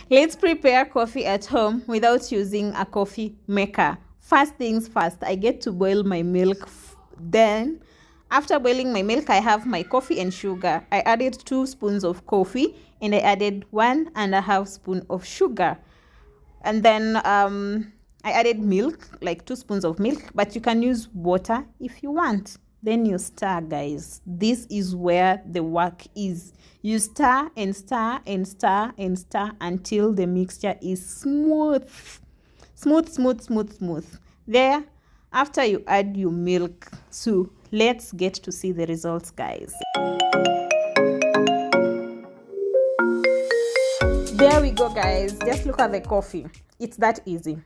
Let's prepare coffee at home without using a coffee maker. First things first, I get to boil my milk. Then, after boiling my milk, I have my coffee and sugar. I added 2 spoons of coffee and I added 1.5 spoon of sugar. And then I added milk, like 2 spoons of milk, but you can use water if you want. Then you stir, guys. This is where the work is. You stir and stir and stir and stir until the mixture is smooth. Smooth, smooth, smooth, smooth. There, after you add your milk. So let's get to see the results, guys. There we go, guys. Just look at the coffee. It's that easy.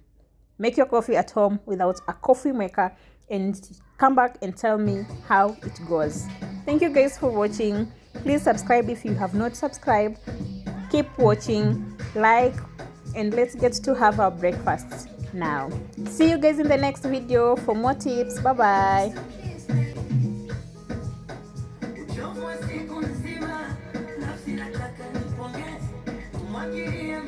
Make your coffee at home without a coffee maker and come back and tell me how it goes. Thank you guys for watching. Please subscribe if you have not subscribed. Keep watching, like, and let's get to have our breakfast now. See you guys in the next video for more tips. Bye bye. Uchovu wa siku nzima, nafsi nataka nipongeze, umwagilie